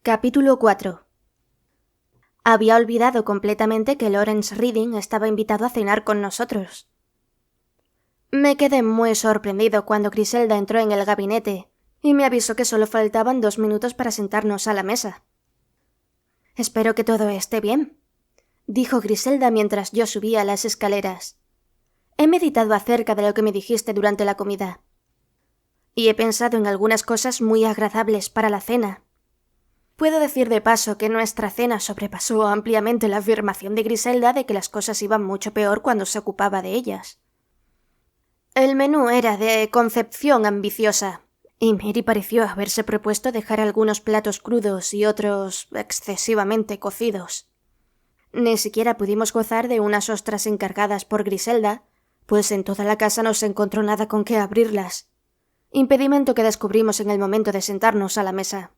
Capítulo 4. Había olvidado completamente que Lawrence Reading estaba invitado a cenar con nosotros. Me quedé muy sorprendido cuando Griselda entró en el gabinete y me avisó que solo faltaban 2 minutos para sentarnos a la mesa. «Espero que todo esté bien», dijo Griselda mientras yo subía las escaleras. «He meditado acerca de lo que me dijiste durante la comida. Y he pensado en algunas cosas muy agradables para la cena. Puedo decir de paso que nuestra cena sobrepasó ampliamente la afirmación de Griselda de que las cosas iban mucho peor cuando se ocupaba de ellas. El menú era de concepción ambiciosa, y Mary pareció haberse propuesto dejar algunos platos crudos y otros excesivamente cocidos. Ni siquiera pudimos gozar de unas ostras encargadas por Griselda, pues en toda la casa no se encontró nada con qué abrirlas, impedimento que descubrimos en el momento de sentarnos a la mesa.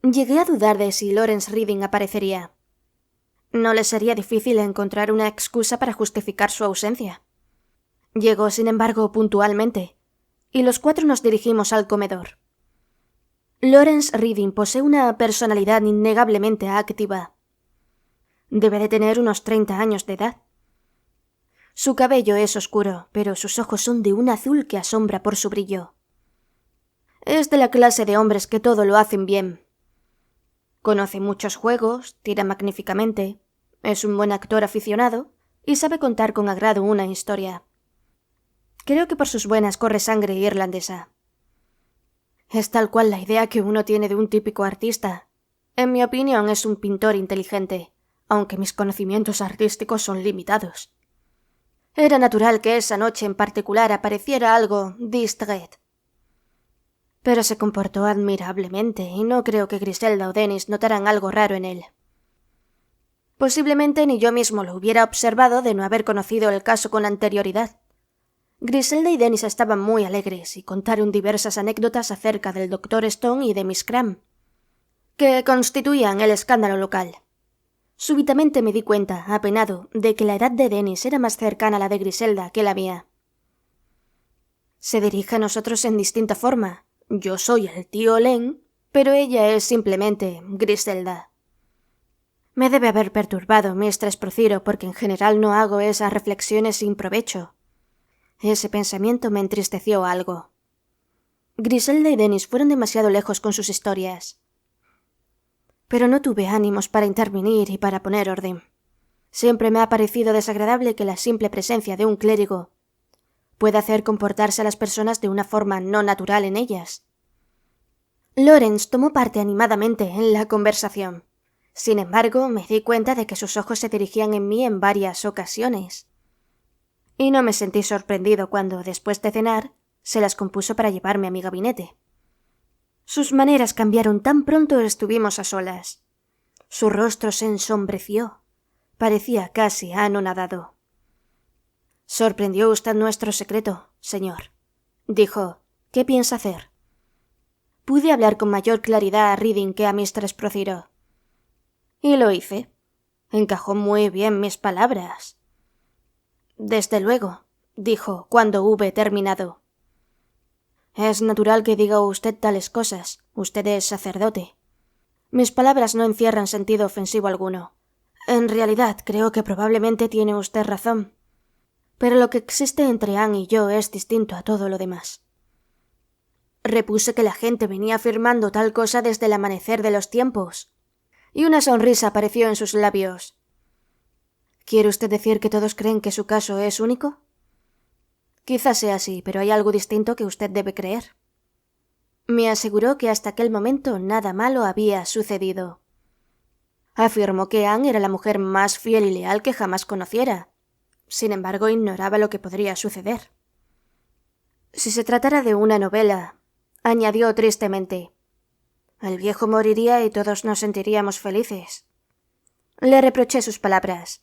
Llegué a dudar de si Lawrence Reading aparecería. No le sería difícil encontrar una excusa para justificar su ausencia. Llegó, sin embargo, puntualmente, y los 4 nos dirigimos al comedor. Lawrence Reading posee una personalidad innegablemente activa. Debe de tener unos 30 años de edad. Su cabello es oscuro, pero sus ojos son de un azul que asombra por su brillo. Es de la clase de hombres que todo lo hacen bien. Conoce muchos juegos, tira magníficamente, es un buen actor aficionado y sabe contar con agrado una historia. Creo que por sus buenas corre sangre irlandesa. Es tal cual la idea que uno tiene de un típico artista. En mi opinión es un pintor inteligente, aunque mis conocimientos artísticos son limitados. Era natural que esa noche en particular apareciera algo distrait. Pero se comportó admirablemente y no creo que Griselda o Dennis notaran algo raro en él. Posiblemente ni yo mismo lo hubiera observado de no haber conocido el caso con anterioridad. Griselda y Dennis estaban muy alegres y contaron diversas anécdotas acerca del Dr. Stone y de Miss Cram, que constituían el escándalo local. Súbitamente me di cuenta, apenado, de que la edad de Dennis era más cercana a la de Griselda que la mía. Se dirige a nosotros en distinta forma. Yo soy el tío Len, pero ella es simplemente Griselda. Me debe haber perturbado Mistress Prociro porque en general no hago esas reflexiones sin provecho. Ese pensamiento me entristeció algo. Griselda y Dennis fueron demasiado lejos con sus historias. Pero no tuve ánimos para intervenir y para poner orden. Siempre me ha parecido desagradable que la simple presencia de un clérigo puede hacer comportarse a las personas de una forma no natural en ellas. Lawrence tomó parte animadamente en la conversación. Sin embargo, me di cuenta de que sus ojos se dirigían en mí en varias ocasiones. Y no me sentí sorprendido cuando, después de cenar, se las compuso para llevarme a mi gabinete. Sus maneras cambiaron tan pronto estuvimos a solas. Su rostro se ensombreció. Parecía casi anonadado. «¿Sorprendió usted nuestro secreto, señor?», dijo. «¿Qué piensa hacer?». Pude hablar con mayor claridad a Reading que a Mistress Prociro. Y lo hice. Encajó muy bien mis palabras. «Desde luego», dijo cuando hube terminado. «Es natural que diga usted tales cosas. Usted es sacerdote. Mis palabras no encierran sentido ofensivo alguno. En realidad, creo que probablemente tiene usted razón. Pero lo que existe entre Anne y yo es distinto a todo lo demás». Repuse que la gente venía afirmando tal cosa desde el amanecer de los tiempos, y una sonrisa apareció en sus labios. «¿Quiere usted decir que todos creen que su caso es único?». «Quizás sea así, pero hay algo distinto que usted debe creer». Me aseguró que hasta aquel momento nada malo había sucedido. Afirmó que Anne era la mujer más fiel y leal que jamás conociera. Sin embargo, ignoraba lo que podría suceder. «Si se tratara de una novela», añadió tristemente, «el viejo moriría y todos nos sentiríamos felices». Le reproché sus palabras.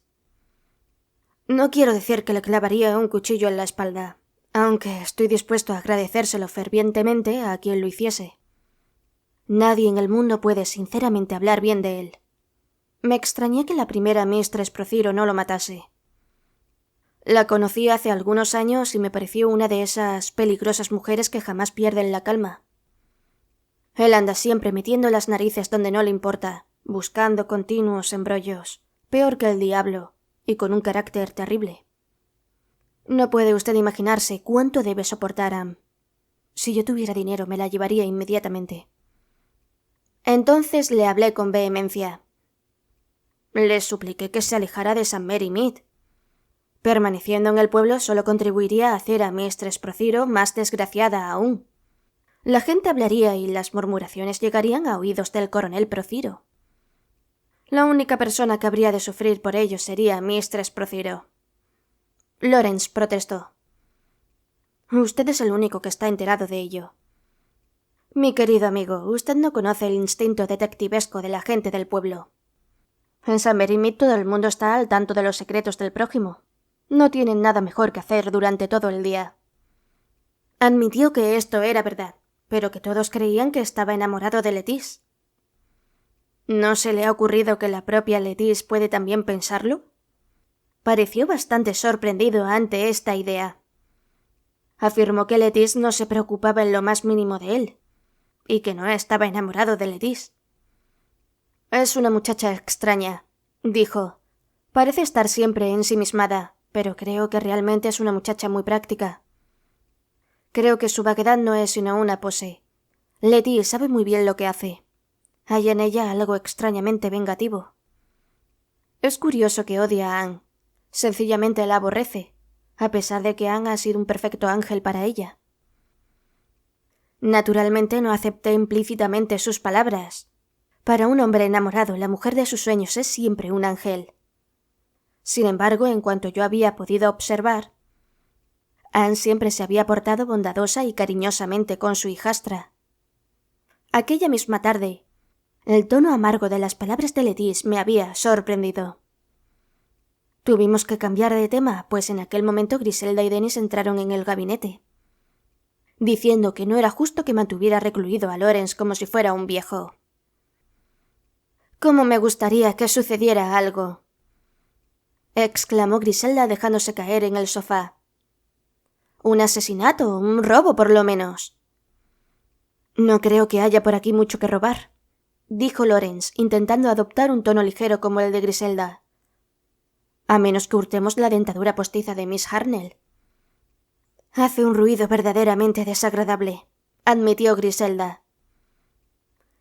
«No quiero decir que le clavaría un cuchillo en la espalda, aunque estoy dispuesto a agradecérselo fervientemente a quien lo hiciese. Nadie en el mundo puede sinceramente hablar bien de él, Me extrañé que la primera Mistress Prociro no lo matase. La conocí hace algunos años y me pareció una de esas peligrosas mujeres que jamás pierden la calma. Él anda siempre metiendo las narices donde no le importa, buscando continuos embrollos, peor que el diablo, y con un carácter terrible. No puede usted imaginarse cuánto debe soportar Anne. Si yo tuviera dinero me la llevaría inmediatamente. Entonces le hablé con vehemencia. Le supliqué que se alejara de St. Mary Mead. Permaneciendo en el pueblo solo contribuiría a hacer a Mistress Prociro más desgraciada aún. La gente hablaría y las murmuraciones llegarían a oídos del coronel Prociro. La única persona que habría de sufrir por ello sería Mistress Prociro. Lawrence protestó. Usted es el único que está enterado de ello. Mi querido amigo, usted no conoce el instinto detectivesco de la gente del pueblo. En St. Mary Mead todo el mundo está al tanto de los secretos del prójimo. No tienen nada mejor que hacer durante todo el día. Admitió que esto era verdad, pero que todos creían que estaba enamorado de Lettice. ¿No se le ha ocurrido que la propia Lettice puede también pensarlo? Pareció bastante sorprendido ante esta idea. Afirmó que Lettice no se preocupaba en lo más mínimo de él, y que no estaba enamorado de Lettice. Es una muchacha extraña, dijo. Parece estar siempre ensimismada, pero creo que realmente es una muchacha muy práctica. Creo que su vaguedad no es sino una pose. Letty sabe muy bien lo que hace. Hay en ella algo extrañamente vengativo. Es curioso que odia a Anne. Sencillamente la aborrece, a pesar de que Anne ha sido un perfecto ángel para ella. Naturalmente no acepté implícitamente sus palabras. Para un hombre enamorado, la mujer de sus sueños es siempre un ángel. Sin embargo, en cuanto yo había podido observar, Anne siempre se había portado bondadosa y cariñosamente con su hijastra. Aquella misma tarde, el tono amargo de las palabras de Lettice me había sorprendido. Tuvimos que cambiar de tema, pues en aquel momento Griselda y Dennis entraron en el gabinete, diciendo que no era justo que mantuviera recluido a Lawrence como si fuera un viejo. «¿Cómo me gustaría que sucediera algo?», exclamó Griselda dejándose caer en el sofá. «Un asesinato, un robo por lo menos». «No creo que haya por aquí mucho que robar», dijo Lawrence, intentando adoptar un tono ligero como el de Griselda. «A menos que hurtemos la dentadura postiza de Miss Harnell». «Hace un ruido verdaderamente desagradable», admitió Griselda.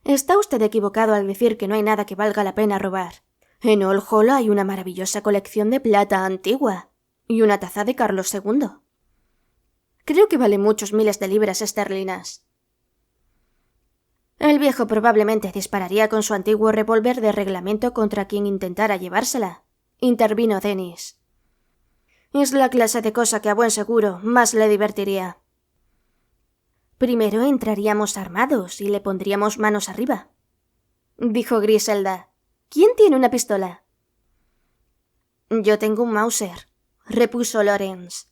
«Está usted equivocado al decir que no hay nada que valga la pena robar. En Old Hall hay una maravillosa colección de plata antigua y una taza de Carlos II. Creo que vale muchos miles de libras esterlinas». «El viejo probablemente dispararía con su antiguo revólver de reglamento contra quien intentara llevársela», intervino Dennis. «Es la clase de cosa que a buen seguro más le divertiría». «Primero entraríamos armados y le pondríamos manos arriba», dijo Griselda. «¿Quién tiene una pistola?» «Yo tengo un Mauser», repuso Lawrence.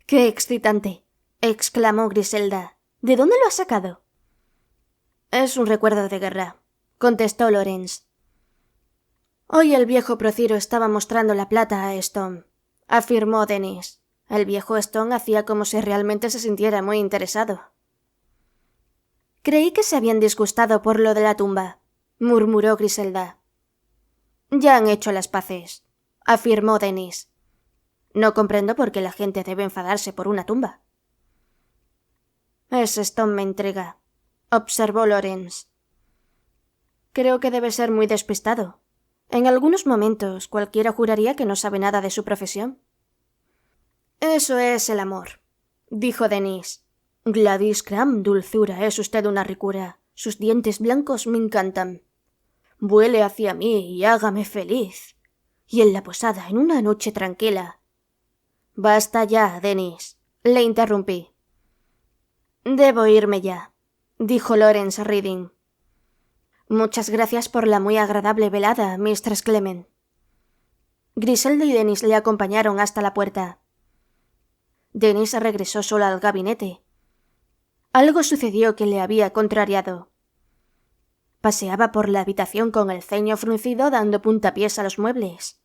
«¡Qué excitante!», exclamó Griselda. «¿De dónde lo has sacado?» «Es un recuerdo de guerra», contestó Lawrence. «Hoy el viejo Prociro estaba mostrando la plata a Stone», afirmó Dennis. El viejo Stone hacía como si realmente se sintiera muy interesado. «Creí que se habían disgustado por lo de la tumba», murmuró Griselda. «Ya han hecho las paces», afirmó Dennis. «No comprendo por qué la gente debe enfadarse por una tumba». «Ese Stone me intriga», observó Lawrence. «Creo que debe ser muy despistado. En algunos momentos cualquiera juraría que no sabe nada de su profesión». «Eso es el amor», dijo Dennis. «Gladys Cram, dulzura, es usted una ricura. Sus dientes blancos me encantan. Vuele hacia mí y hágame feliz. Y en la posada, en una noche tranquila». «Basta ya, Dennis», le interrumpí. «Debo irme ya», dijo Lawrence Reading. «Muchas gracias por la muy agradable velada, Mistress Clement». Griselda y Dennis le acompañaron hasta la puerta. Dennis regresó sola al gabinete. Algo sucedió que le había contrariado. Paseaba por la habitación con el ceño fruncido dando puntapiés a los muebles.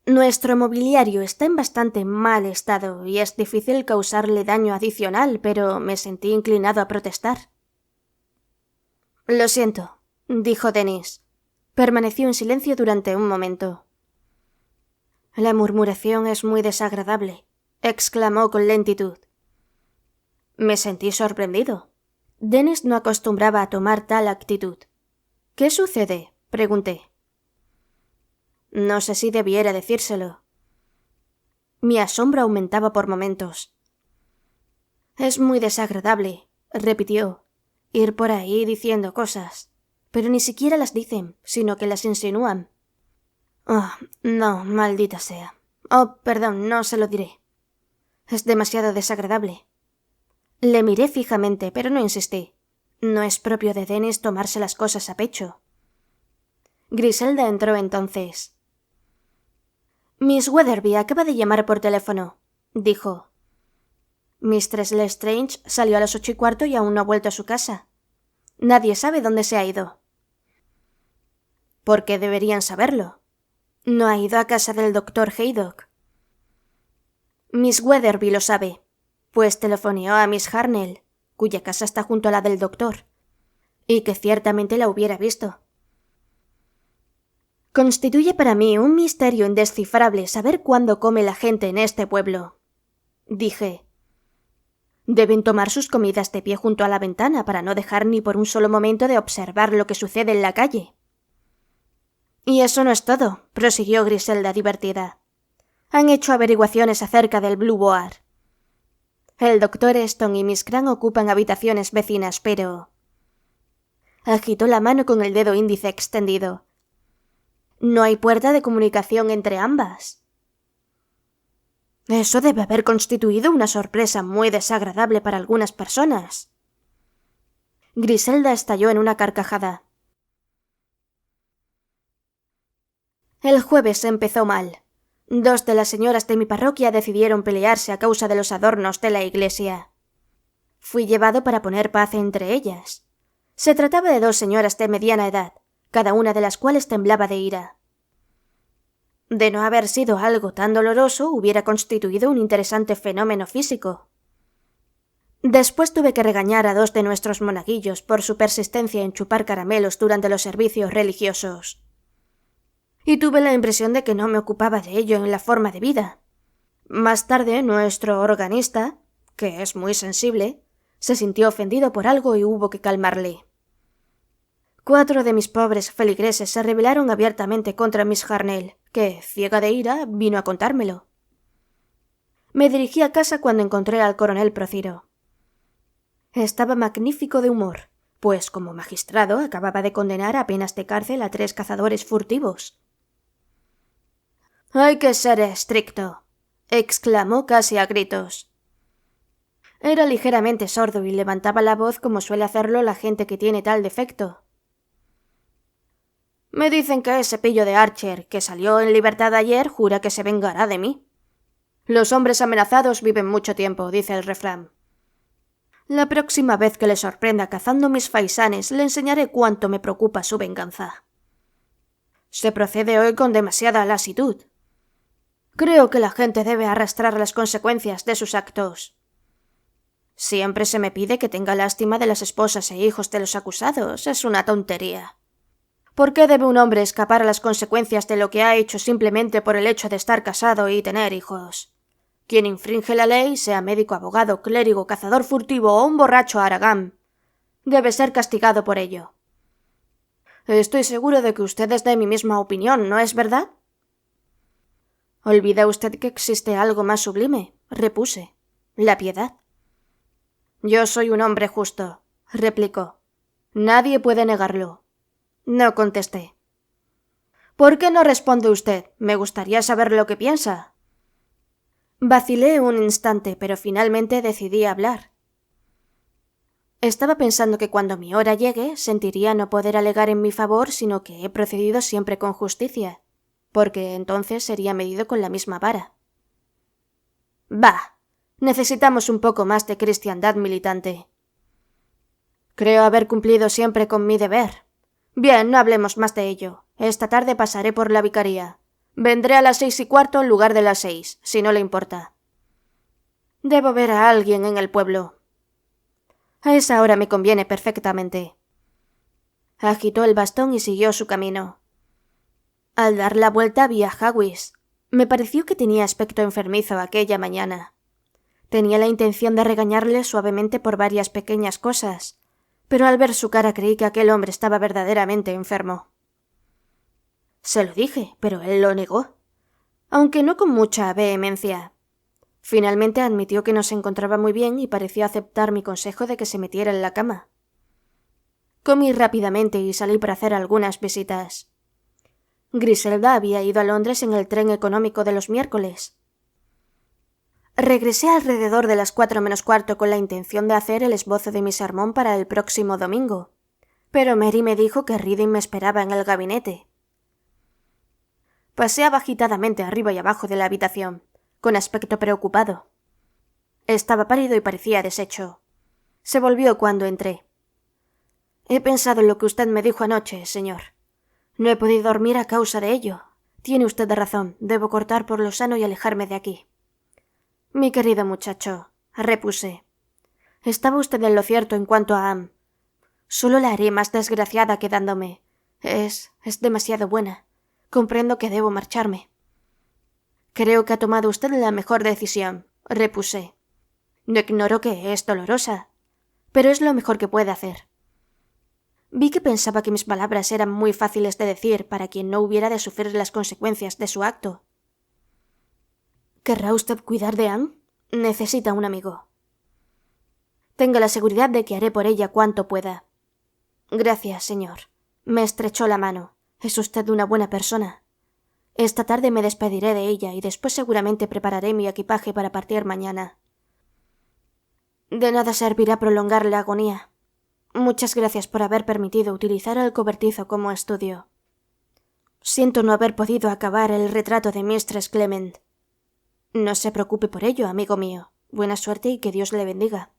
Nuestro mobiliario está en bastante mal estado y es difícil causarle daño adicional, pero me sentí inclinado a protestar. Lo siento, dijo Dennis. Permaneció en silencio durante un momento. La murmuración es muy desagradable, exclamó con lentitud. Me sentí sorprendido. Dennis no acostumbraba a tomar tal actitud. ¿Qué sucede?, pregunté. No sé si debiera decírselo. Mi asombro aumentaba por momentos. Es muy desagradable, repitió, ir por ahí diciendo cosas, pero ni siquiera las dicen, sino que las insinúan. Oh, no, maldita sea. Oh, perdón, no se lo diré. Es demasiado desagradable. Le miré fijamente, pero no insistí. No es propio de Dennis tomarse las cosas a pecho. Griselda entró entonces. Miss Weatherby acaba de llamar por teléfono, dijo. Mistress Lestrange salió a las 8:15 y aún no ha vuelto a su casa. Nadie sabe dónde se ha ido. ¿Por qué deberían saberlo? No ha ido a casa del doctor Haydock. Miss Weatherby lo sabe, pues telefoneó a Miss Harnell, cuya casa está junto a la del doctor, y que ciertamente la hubiera visto. Constituye para mí un misterio indescifrable saber cuándo come la gente en este pueblo, dije. Deben tomar sus comidas de pie junto a la ventana para no dejar ni por un solo momento de observar lo que sucede en la calle. Y eso no es todo, prosiguió Griselda divertida. Han hecho averiguaciones acerca del Blue Boar. El doctor Eston y Miss Cran ocupan habitaciones vecinas, pero... Agitó la mano con el dedo índice extendido. No hay puerta de comunicación entre ambas. Eso debe haber constituido una sorpresa muy desagradable para algunas personas. Griselda estalló en una carcajada. El jueves empezó mal. 2 de las señoras de mi parroquia decidieron pelearse a causa de los adornos de la iglesia. Fui llevado para poner paz entre ellas. Se trataba de 2 señoras de mediana edad, cada una de las cuales temblaba de ira. De no haber sido algo tan doloroso, hubiera constituido un interesante fenómeno físico. Después tuve que regañar a 2 de nuestros monaguillos por su persistencia en chupar caramelos durante los servicios religiosos. Y tuve la impresión de que no me ocupaba de ello en la forma de vida. Más tarde, nuestro organista, que es muy sensible, se sintió ofendido por algo y hubo que calmarle. 4 de mis pobres feligreses se rebelaron abiertamente contra Miss Harnell, que, ciega de ira, vino a contármelo. Me dirigí a casa cuando encontré al coronel Prociro. Estaba magnífico de humor, pues como magistrado acababa de condenar a penas de cárcel a 3 cazadores furtivos. «Hay que ser estricto», exclamó casi a gritos. Era ligeramente sordo y levantaba la voz como suele hacerlo la gente que tiene tal defecto. Me dicen que ese pillo de Archer, que salió en libertad ayer, jura que se vengará de mí. Los hombres amenazados viven mucho tiempo, dice el refrán. La próxima vez que le sorprenda cazando mis faisanes, le enseñaré cuánto me preocupa su venganza. Se procede hoy con demasiada lasitud. Creo que la gente debe arrastrar las consecuencias de sus actos. Siempre se me pide que tenga lástima de las esposas e hijos de los acusados. Es una tontería. ¿Por qué debe un hombre escapar a las consecuencias de lo que ha hecho simplemente por el hecho de estar casado y tener hijos? Quien infringe la ley, sea médico, abogado, clérigo, cazador furtivo o un borracho haragán, debe ser castigado por ello. Estoy seguro de que usted es de mi misma opinión, ¿no es verdad? ¿Olvida usted que existe algo más sublime?, repuse. La piedad. Yo soy un hombre justo, replicó. Nadie puede negarlo. No contesté. ¿Por qué no responde usted? Me gustaría saber lo que piensa. Vacilé un instante, pero finalmente decidí hablar. Estaba pensando que cuando mi hora llegue, sentiría no poder alegar en mi favor, sino que he procedido siempre con justicia, porque entonces sería medido con la misma vara. Bah, necesitamos un poco más de cristiandad militante. Creo haber cumplido siempre con mi deber. Bien, no hablemos más de ello. Esta tarde pasaré por la vicaría. Vendré a las 6:15 en lugar de las 6, si no le importa. Debo ver a alguien en el pueblo. A esa hora me conviene perfectamente. Agitó el bastón y siguió su camino. Al dar la vuelta vi a Hawes. Me pareció que tenía aspecto enfermizo aquella mañana. Tenía la intención de regañarle suavemente por varias pequeñas cosas, pero al ver su cara creí que aquel hombre estaba verdaderamente enfermo. Se lo dije, pero él lo negó, aunque no con mucha vehemencia. Finalmente admitió que no se encontraba muy bien y pareció aceptar mi consejo de que se metiera en la cama. Comí rápidamente y salí para hacer algunas visitas. Griselda había ido a Londres en el tren económico de los miércoles. Regresé alrededor de las 4:45 con la intención de hacer el esbozo de mi sermón para el próximo domingo, pero Mary me dijo que Reading me esperaba en el gabinete. Paseaba agitadamente arriba y abajo de la habitación, con aspecto preocupado. Estaba pálido y parecía deshecho. Se volvió cuando entré. He pensado en lo que usted me dijo anoche, señor. No he podido dormir a causa de ello. Tiene usted razón, debo cortar por lo sano y alejarme de aquí. Mi querido muchacho, repuse. Estaba usted en lo cierto en cuanto a Anne. Solo la haré más desgraciada quedándome. Es demasiado buena. Comprendo que debo marcharme. Creo que ha tomado usted la mejor decisión, repuse. No ignoro que es dolorosa, pero es lo mejor que puede hacer. Vi que pensaba que mis palabras eran muy fáciles de decir para quien no hubiera de sufrir las consecuencias de su acto. ¿Querrá usted cuidar de Anne? Necesita un amigo. Tenga la seguridad de que haré por ella cuanto pueda. Gracias, señor. Me estrechó la mano. Es usted una buena persona. Esta tarde me despediré de ella y después seguramente prepararé mi equipaje para partir mañana. De nada servirá prolongar la agonía. Muchas gracias por haber permitido utilizar el cobertizo como estudio. Siento no haber podido acabar el retrato de Mistress Clement. No se preocupe por ello, amigo mío. Buena suerte y que Dios le bendiga.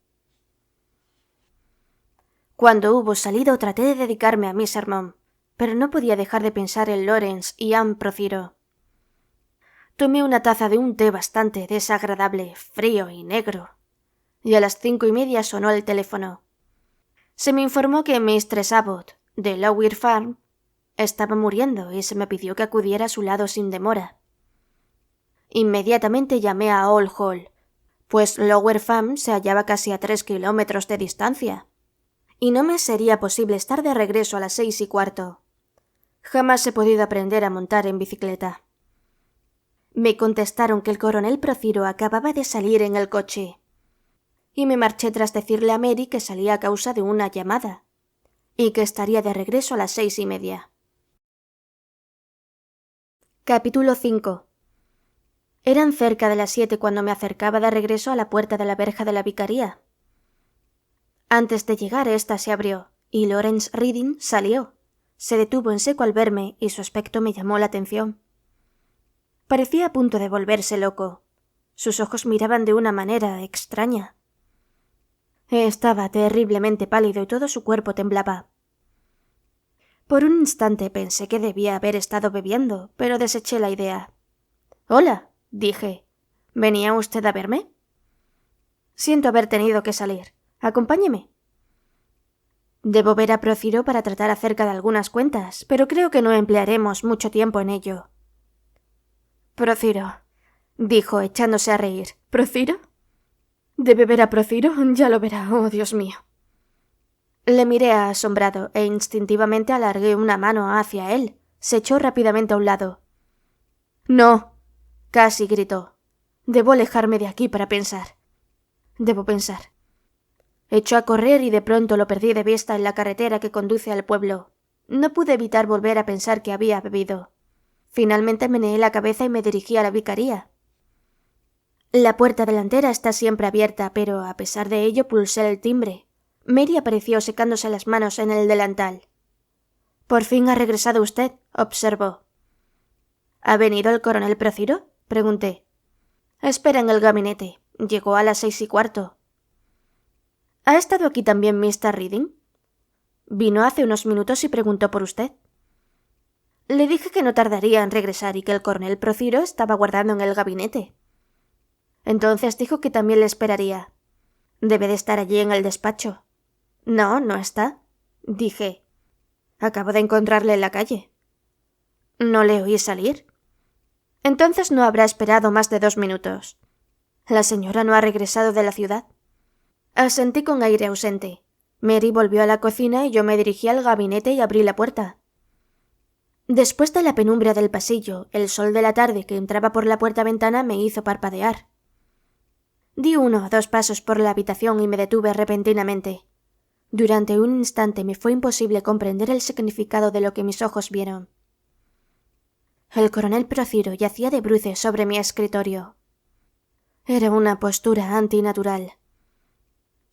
Cuando hubo salido traté de dedicarme a mi sermón, pero no podía dejar de pensar en Lawrence y Anne Prothero. Tomé una taza de un té bastante desagradable, frío y negro, y a las 5:30 sonó el teléfono. Se me informó que Mistress Abbott, de Lower Farm, estaba muriendo y se me pidió que acudiera a su lado sin demora. Inmediatamente llamé a Old Hall, pues Lower Farm se hallaba casi a 3 kilómetros de distancia, y no me sería posible estar de regreso a las 6:15. Jamás he podido aprender a montar en bicicleta. Me contestaron que el coronel Prothero acababa de salir en el coche, y me marché tras decirle a Mary que salía a causa de una llamada, y que estaría de regreso a las 6:30. Capítulo 5. Eran cerca de las 7 cuando me acercaba de regreso a la puerta de la verja de la vicaría. Antes de llegar ésta se abrió, y Lawrence Reading salió. Se detuvo en seco al verme y su aspecto me llamó la atención. Parecía a punto de volverse loco. Sus ojos miraban de una manera extraña. Estaba terriblemente pálido y todo su cuerpo temblaba. Por un instante pensé que debía haber estado bebiendo, pero deseché la idea. «Hola», dije. «¿Venía usted a verme?» «Siento haber tenido que salir. Acompáñeme». «Debo ver a Prothero para tratar acerca de algunas cuentas, pero creo que no emplearemos mucho tiempo en ello». «Prothero», dijo echándose a reír. «¿Prothero? ¿Debe ver a Prothero? Ya lo verá. Oh, Dios mío». Le miré asombrado e instintivamente alargué una mano hacia él. Se echó rápidamente a un lado. «No», casi gritó. «Debo alejarme de aquí para pensar. Debo pensar». Echó a correr y de pronto lo perdí de vista en la carretera que conduce al pueblo. No pude evitar volver a pensar que había bebido. Finalmente meneé la cabeza y me dirigí a la vicaría. La puerta delantera está siempre abierta, pero a pesar de ello pulsé el timbre. Mary apareció secándose las manos en el delantal. «Por fin ha regresado usted», observó. «¿Ha venido el coronel Prothero?», pregunté. «Espera en el gabinete. Llegó a las 6:15». «¿Ha estado aquí también Mr. Reading?», Vino hace unos minutos y preguntó por usted. Le dije que no tardaría en regresar y que el coronel Prociro estaba guardando en el gabinete. Entonces dijo que también le esperaría. Debe de estar allí en el despacho. No, no está, dije. Acabo de encontrarle en la calle. ¿No le oí salir? Entonces no habrá esperado más de 2 minutos. ¿La señora no ha regresado de la ciudad? Asentí con aire ausente. Mary volvió a la cocina y yo me dirigí al gabinete y abrí la puerta. Después de la penumbra del pasillo, el sol de la tarde que entraba por la puerta-ventana me hizo parpadear. Di 1 o 2 pasos por la habitación y me detuve repentinamente. Durante un instante me fue imposible comprender el significado de lo que mis ojos vieron. El coronel Prociro yacía de bruces sobre mi escritorio. Era una postura antinatural.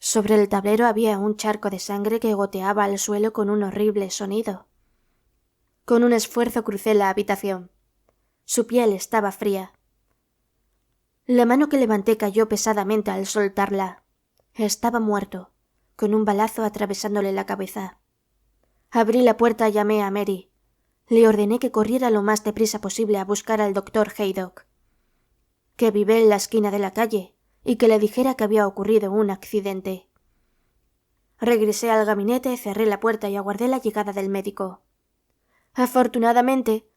Sobre el tablero había un charco de sangre que goteaba al suelo con un horrible sonido. Con un esfuerzo crucé la habitación. Su piel estaba fría. La mano que levanté cayó pesadamente al soltarla. Estaba muerto, con un balazo atravesándole la cabeza. Abrí la puerta y llamé a Mary. Le ordené que corriera lo más deprisa posible a buscar al doctor Haydock, que vive en la esquina de la calle, y que le dijera que había ocurrido un accidente. Regresé al gabinete, cerré la puerta y aguardé la llegada del médico. Afortunadamente,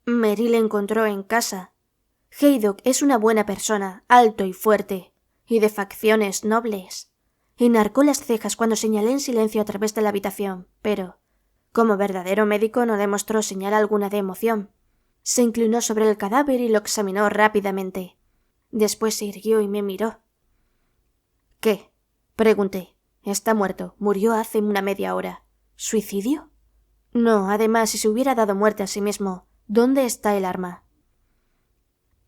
Mary le encontró en casa. Haydock es una buena persona, alto y fuerte, y de facciones nobles. Enarcó las cejas cuando señalé en silencio a través de la habitación, pero, como verdadero médico, no demostró señal alguna de emoción. Se inclinó sobre el cadáver y lo examinó rápidamente. Después se irguió y me miró. ¿Qué? Pregunté. Está muerto. Murió hace una media hora. ¿Suicidio? No, además, si se hubiera dado muerte a sí mismo, ¿dónde está el arma?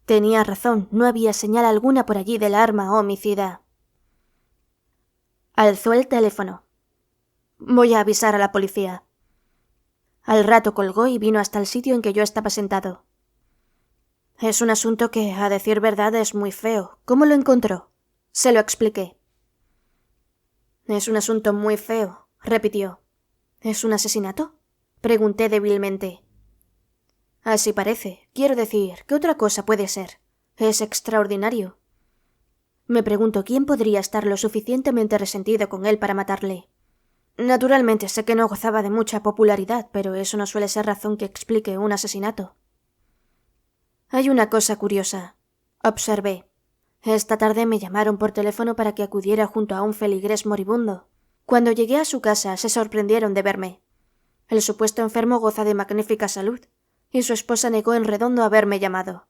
Tenía razón, no había señal alguna por allí del arma homicida. Alzó el teléfono. Voy a avisar a la policía. Al rato colgó y vino hasta el sitio en que yo estaba sentado. Es un asunto que, a decir verdad, es muy feo. ¿Cómo lo encontró? Se lo expliqué. Es un asunto muy feo, repitió. ¿Es un asesinato? Pregunté débilmente. Así parece. Quiero decir, ¿qué otra cosa puede ser? Es extraordinario. Me pregunto quién podría estar lo suficientemente resentido con él para matarle. Naturalmente sé que no gozaba de mucha popularidad, pero eso no suele ser razón que explique un asesinato. Hay una cosa curiosa, observé. Esta tarde me llamaron por teléfono para que acudiera junto a un feligrés moribundo. Cuando llegué a su casa se sorprendieron de verme. El supuesto enfermo goza de magnífica salud, y su esposa negó en redondo haberme llamado.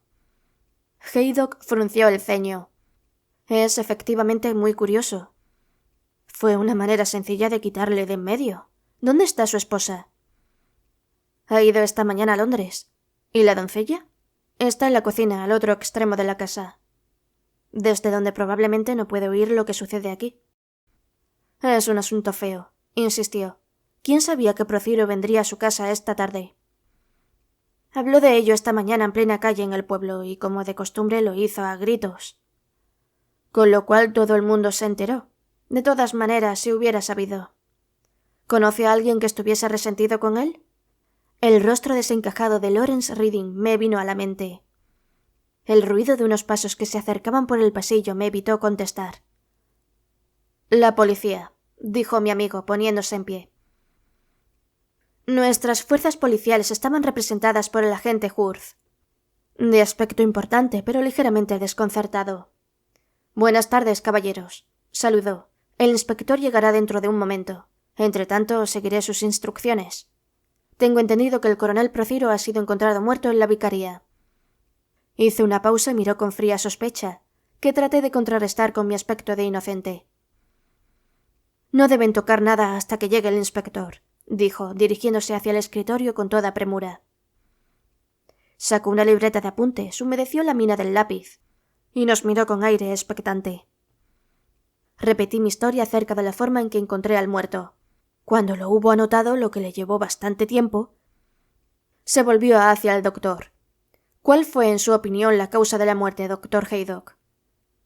Haydock frunció el ceño. Es efectivamente muy curioso. Fue una manera sencilla de quitarle de en medio. ¿Dónde está su esposa? Ha ido esta mañana a Londres. ¿Y la doncella? Está en la cocina, al otro extremo de la casa, desde donde probablemente no puede oír lo que sucede aquí. Es un asunto feo, insistió. ¿Quién sabía que Prociro vendría a su casa esta tarde? Habló de ello esta mañana en plena calle en el pueblo y, como de costumbre, lo hizo a gritos. Con lo cual todo el mundo se enteró. De todas maneras, si hubiera sabido. ¿Conoce a alguien que estuviese resentido con él? El rostro desencajado de Lawrence Reading me vino a la mente. El ruido de unos pasos que se acercaban por el pasillo me evitó contestar. La policía, dijo mi amigo, poniéndose en pie. Nuestras fuerzas policiales estaban representadas por el agente Hurth, de aspecto importante, pero ligeramente desconcertado. Buenas tardes, caballeros, saludó. El inspector llegará dentro de un momento. Entretanto, seguiré sus instrucciones. Tengo entendido que el coronel Prociro ha sido encontrado muerto en la vicaría. Hizo una pausa y miró con fría sospecha, que traté de contrarrestar con mi aspecto de inocente. No deben tocar nada hasta que llegue el inspector, dijo, dirigiéndose hacia el escritorio con toda premura. Sacó una libreta de apuntes, humedeció la mina del lápiz y nos miró con aire expectante. Repetí mi historia acerca de la forma en que encontré al muerto. Cuando lo hubo anotado, lo que le llevó bastante tiempo, se volvió hacia el doctor. ¿Cuál fue, en su opinión, la causa de la muerte, doctor Haydock?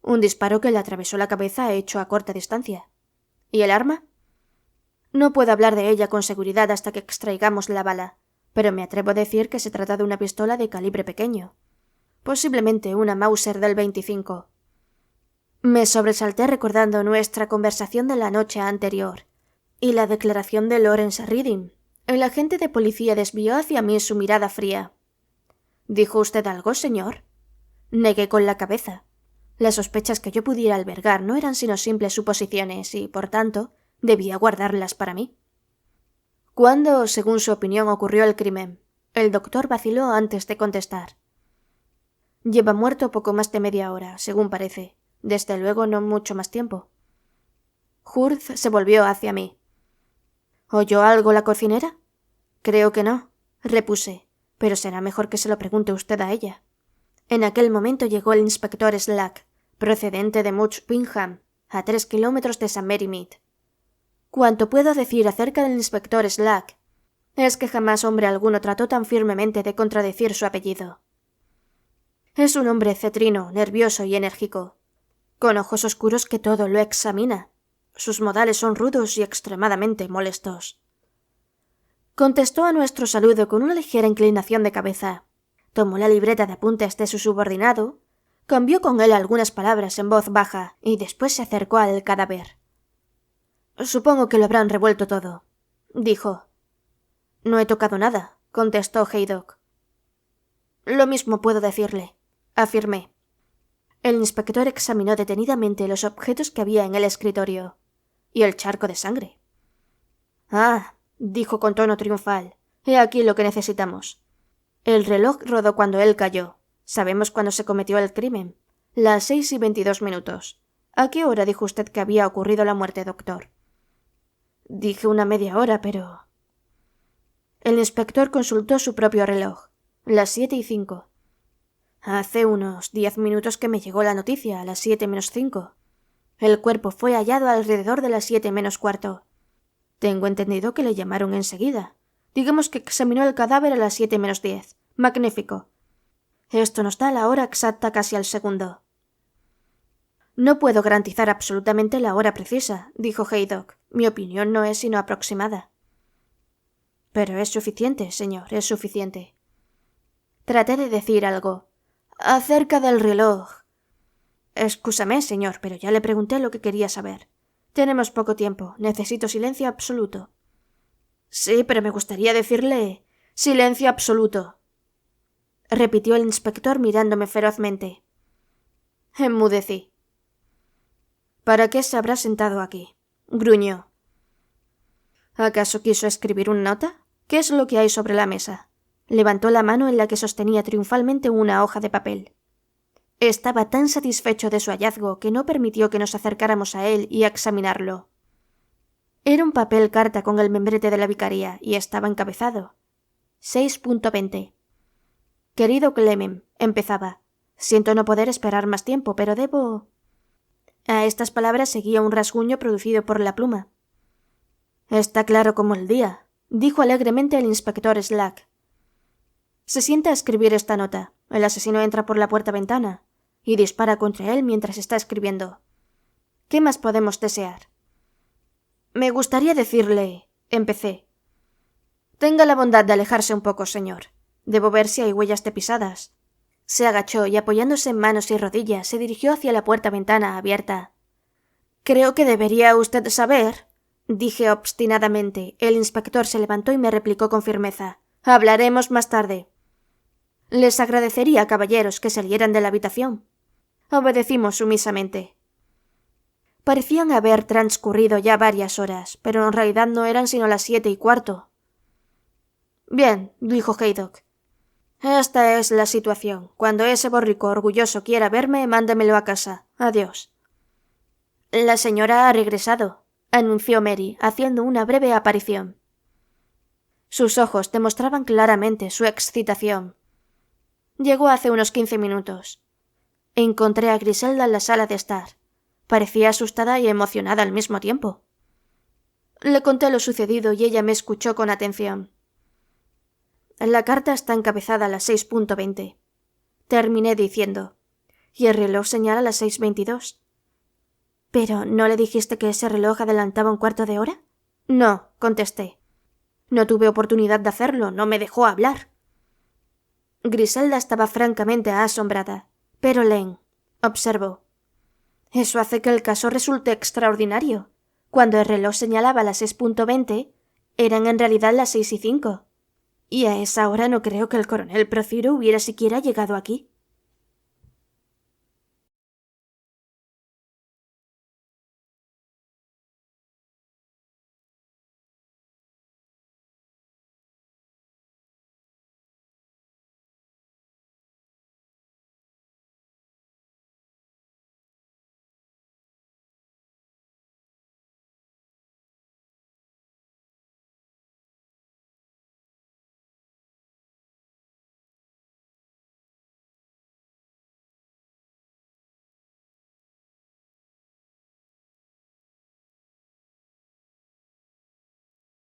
Un disparo que le atravesó la cabeza hecho a corta distancia. ¿Y el arma? No puedo hablar de ella con seguridad hasta que extraigamos la bala, pero me atrevo a decir que se trata de una pistola de calibre pequeño. Posiblemente una Mauser del 25. Me sobresalté recordando nuestra conversación de la noche anterior y la declaración de Lawrence Reading. El agente de policía desvió hacia mí su mirada fría. ¿Dijo usted algo, señor? Negué con la cabeza. Las sospechas que yo pudiera albergar no eran sino simples suposiciones y, por tanto, debía guardarlas para mí. ¿Cuándo, según su opinión, ocurrió el crimen? El doctor vaciló antes de contestar. Lleva muerto poco más de media hora, según parece. Desde luego no mucho más tiempo. Hurth se volvió hacia mí. ¿Oyó algo la cocinera? Creo que no, repuse, pero será mejor que se lo pregunte usted a ella. En aquel momento llegó el inspector Slack, procedente de Much Bingham, a 3 kilómetros de St. Mary Mead. Cuanto puedo decir acerca del inspector Slack es que jamás hombre alguno trató tan firmemente de contradecir su apellido. Es un hombre cetrino, nervioso y enérgico, con ojos oscuros que todo lo examina. Sus modales son rudos y extremadamente molestos. Contestó a nuestro saludo con una ligera inclinación de cabeza. Tomó la libreta de apuntes de su subordinado, cambió con él algunas palabras en voz baja y después se acercó al cadáver. «Supongo que lo habrán revuelto todo», dijo. «No he tocado nada», contestó Haydock. «Lo mismo puedo decirle», afirmé. El inspector examinó detenidamente los objetos que había en el escritorio. Y el charco de sangre. «Ah», dijo con tono triunfal, «he aquí lo que necesitamos». El reloj rodó cuando él cayó. Sabemos cuándo se cometió el crimen. Las 6:22. ¿A qué hora dijo usted que había ocurrido la muerte, doctor? Dije una media hora, pero... El inspector consultó su propio reloj. Las 7:05. Hace unos 10 minutos que me llegó la noticia, a las 7:05. El cuerpo fue hallado alrededor de las 7:15. Tengo entendido que le llamaron enseguida. Digamos que examinó el cadáver a las 7:10. Magnífico. Esto nos da la hora exacta casi al segundo. No puedo garantizar absolutamente la hora precisa, dijo Haydock. Mi opinión no es sino aproximada. Pero es suficiente, señor, es suficiente. Traté de decir algo. Acerca del reloj. Excúsame, señor, pero ya le pregunté lo que quería saber. Tenemos poco tiempo. Necesito silencio absoluto. Sí, pero me gustaría decirle... Silencio absoluto. Repitió el inspector mirándome ferozmente. Enmudecí. ¿Para qué se habrá sentado aquí? Gruñó. ¿Acaso quiso escribir una nota? ¿Qué es lo que hay sobre la mesa? Levantó la mano en la que sostenía triunfalmente una hoja de papel. Estaba tan satisfecho de su hallazgo que no permitió que nos acercáramos a él y a examinarlo. Era un papel carta con el membrete de la vicaría y estaba encabezado. 6.20. Querido Clement, empezaba. Siento no poder esperar más tiempo, pero debo... A estas palabras seguía un rasguño producido por la pluma. Está claro como el día, dijo alegremente el inspector Slack. Se sienta a escribir esta nota. El asesino entra por la puerta-ventana y dispara contra él mientras está escribiendo. ¿Qué más podemos desear? Me gustaría decirle... Empecé. Tenga la bondad de alejarse un poco, señor. Debo ver si hay huellas de pisadas. Se agachó y apoyándose en manos y rodillas se dirigió hacia la puerta-ventana abierta. Creo que debería usted saber, dije obstinadamente. El inspector se levantó y me replicó con firmeza. Hablaremos más tarde. Les agradecería, caballeros, que salieran de la habitación. Obedecimos sumisamente. Parecían haber transcurrido ya varias horas, pero en realidad no eran sino las 7:15. Bien, dijo Haydock. Esta es la situación. Cuando ese borrico orgulloso quiera verme, mándemelo a casa. Adiós. La señora ha regresado, anunció Mary, haciendo una breve aparición. Sus ojos demostraban claramente su excitación. Llegó hace unos 15 minutos. Encontré a Griselda en la sala de estar. Parecía asustada y emocionada al mismo tiempo. Le conté lo sucedido y ella me escuchó con atención. La carta está encabezada a las 6.20. Terminé diciendo. Y el reloj señala las 6:22. ¿Pero no le dijiste que ese reloj adelantaba un cuarto de hora? No, contesté. No tuve oportunidad de hacerlo, no me dejó hablar. Griselda estaba francamente asombrada, pero Len observó. Eso hace que el caso resulte extraordinario. Cuando el reloj señalaba las 6:20, eran en realidad las 6:05. Y a esa hora no creo que el coronel Prociro hubiera siquiera llegado aquí.